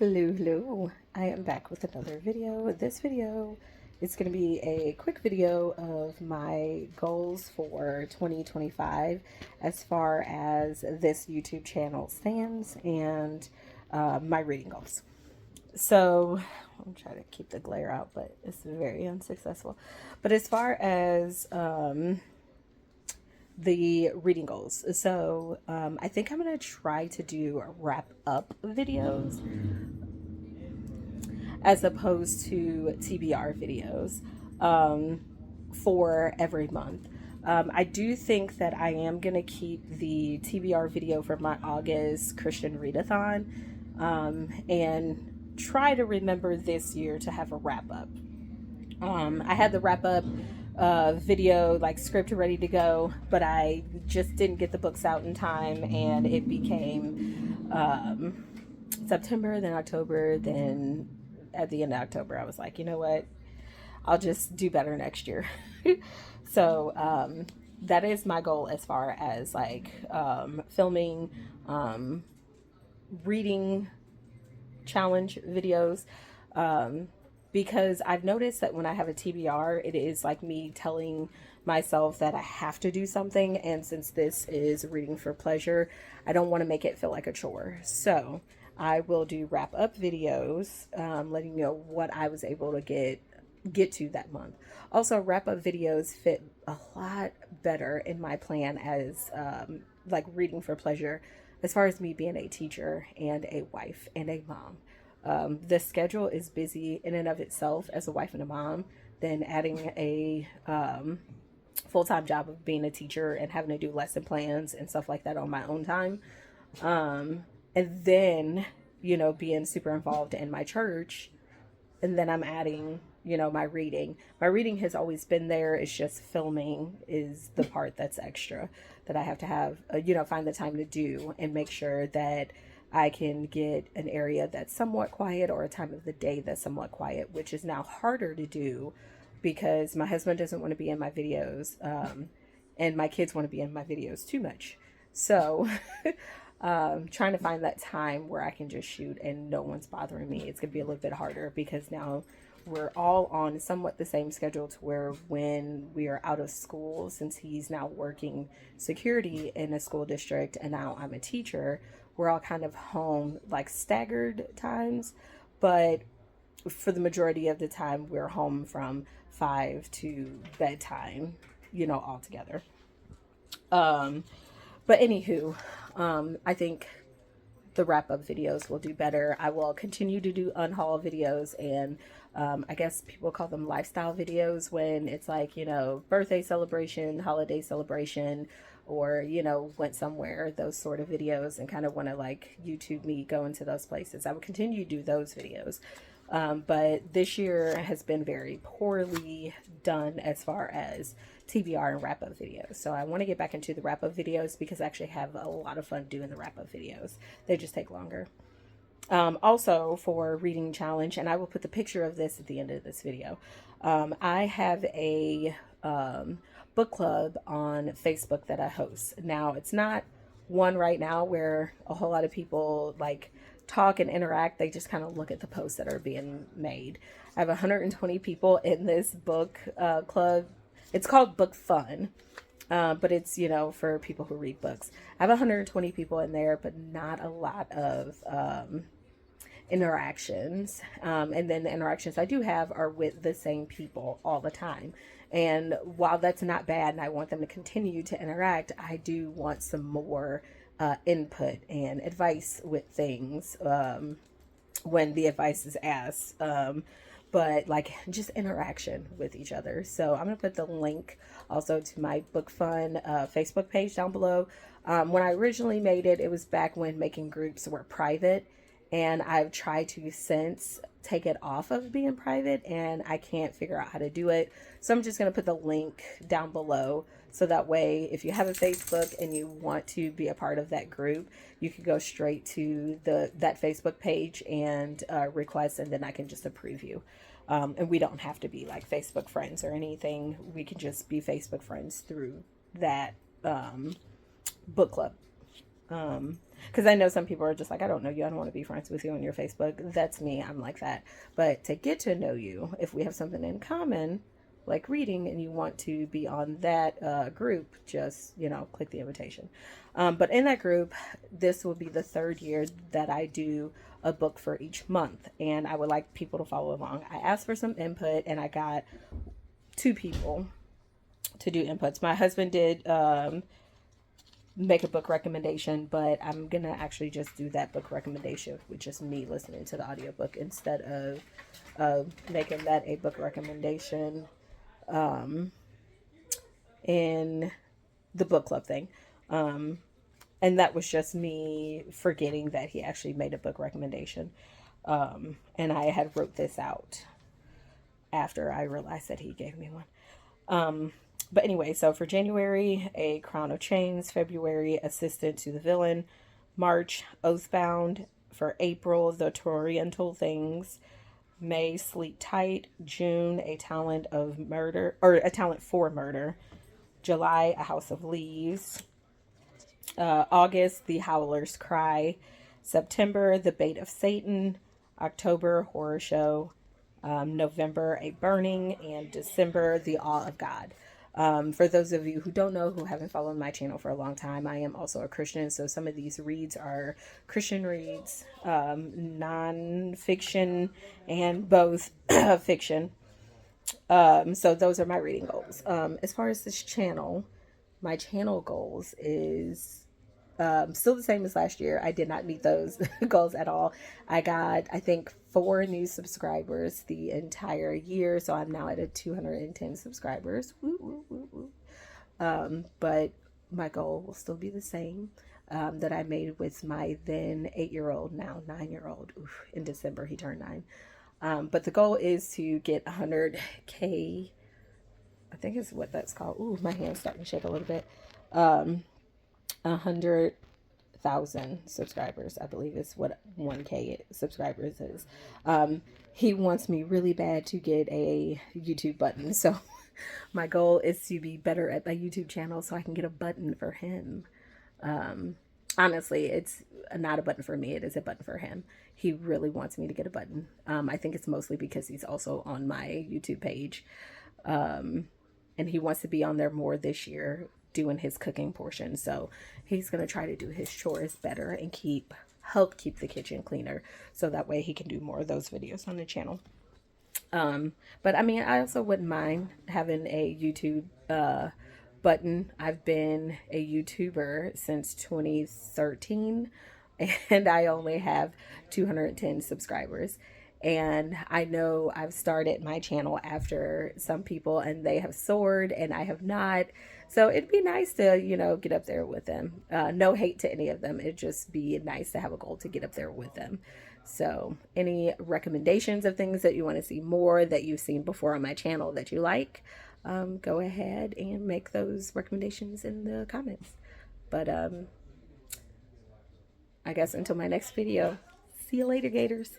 Hello. I am back with another video. This video is going to be a quick video of my goals for 2025 as far as this YouTube channel stands and my reading goals. So I'm trying to keep the glare out, but it's very unsuccessful. But as far as the reading goals, so I think I'm going to try to do wrap up videos as opposed to TBR videos for every month. I do think that I am going to keep the TBR video for my August Christian Readathon and try to remember this year to have a wrap up. I had the wrap up video like script ready to go, but I just didn't get the books out in time, and it became September, then October, then at the end of October, I was like, you know what? I'll just do better next year. So that is my goal as far as like filming, reading challenge videos. Because I've noticed that when I have a TBR, it is like me telling myself that I have to do something. And since this is reading for pleasure, I don't want to make it feel like a chore. So I will do wrap up videos, letting you know what I was able to get to that month. Also, wrap up videos fit a lot better in my plan as like reading for pleasure, as far as me being a teacher and a wife and a mom. The schedule is busy in and of itself as a wife and a mom. Then adding a full-time job of being a teacher and having to do lesson plans and stuff like that on my own time. And then, being super involved in my church. And then I'm adding, my reading. My reading has always been there. It's just filming is the part that's extra that I have to have, find the time to do and make sure that I can get an area that's somewhat quiet or a time of the day that's somewhat quiet, which is now harder to do because my husband doesn't want to be in my videos, and my kids want to be in my videos too much. So trying to find that time where I can just shoot and no one's bothering me, it's going to be a little bit harder because now we're all on somewhat the same schedule to where when we are out of school, since he's now working security in a school district and now I'm a teacher, we're all kind of home like staggered times, but for the majority of the time we're home from 5 to bedtime, all together. But anywho, I think the wrap up videos will do better. I will continue to do unhaul videos and I guess people call them lifestyle videos when it's like, birthday celebration, holiday celebration, or, went somewhere, those sort of videos, and kind of want to like YouTube me go into those places. I would continue to do those videos. But this year has been very poorly done as far as TBR and wrap up videos. So I want to get back into the wrap up videos because I actually have a lot of fun doing the wrap up videos. They just take longer. Also for reading challenge, and I will put the picture of this at the end of this video. I have a book club on Facebook that I host. Now it's not one right now where a whole lot of people like talk and interact. They just kind of look at the posts that are being made. I have 120 people in this book club. It's called Book Fun. But it's, for people who read books. I have 120 people in there, but not a lot of interactions. And then the interactions I do have are with the same people all the time. And while that's not bad and I want them to continue to interact, I do want some more input and advice with things when the advice is asked. But like just interaction with each other. So I'm going to put the link also to my Book Fun Facebook page down below. When I originally made it, it was back when making groups were private. And I've tried to since take it off of being private and I can't figure out how to do it. So I'm just going to put the link down below. So that way, if you have a Facebook and you want to be a part of that group, you can go straight to that Facebook page and request, and then I can just approve you. And we don't have to be like Facebook friends or anything. We can just be Facebook friends through that book club. Because I know some people are just like, I don't know you, I don't want to be friends with you on your Facebook. That's me, I'm like that. But to get to know you, if we have something in common, like reading, and you want to be on that group, just, click the invitation. But in that group, this will be the third year that I do a book for each month, and I would like people to follow along. I asked for some input, and I got 2 people to do inputs. My husband did make a book recommendation, but I'm gonna actually just do that book recommendation with just me listening to the audiobook instead of making that a book recommendation in the book club thing. And that was just me forgetting that he actually made a book recommendation. And I had wrote this out after I realized that he gave me one. But anyway, so for January, A Crown of Chains. February, Assistant to the Villain. March, Oathbound. For April, The Oriental Things. May, Sleep Tight. June, A Talent of Murder, or A Talent for Murder. July, A House of Leaves. August, The Howler's Cry. September, The Bait of Satan. October, Horror Show. November, A Burning. And December, The Awe of God. For those of you who don't know, who haven't followed my channel for a long time, I am also a Christian. So some of these reads are Christian reads, non-fiction, and both fiction. So those are my reading goals. As far as this channel, my channel goals is still the same as last year. I did not meet those goals at all. I got, I think, 4 new subscribers the entire year. So I'm now at 210 subscribers. Woo, woo, woo, woo. But my goal will still be the same that I made with my then 8-year-old, now 9-year-old. Oof, in December, he turned 9. But the goal is to get 100K. I think is what that's called. Ooh, my hand's starting to shake a little bit. 100,000 subscribers, I believe is what 1K subscribers is. He wants me really bad to get a YouTube button. So my goal is to be better at my YouTube channel so I can get a button for him. Honestly, it's not a button for me. It is a button for him. He really wants me to get a button. I think it's mostly because he's also on my YouTube page. And he wants to be on there more this year doing his cooking portion. So he's going to try to do his chores better and help keep the kitchen cleaner. So that way he can do more of those videos on the channel. But I mean, I also wouldn't mind having a YouTube, button. I've been a YouTuber since 2013 and I only have 210 subscribers. And I know I've started my channel after some people and they have soared and I have not. So it'd be nice to, get up there with them. No hate to any of them. It'd just be nice to have a goal to get up there with them. So any recommendations of things that you want to see more that you've seen before on my channel that you like, go ahead and make those recommendations in the comments. But I guess until my next video, see you later, Gators.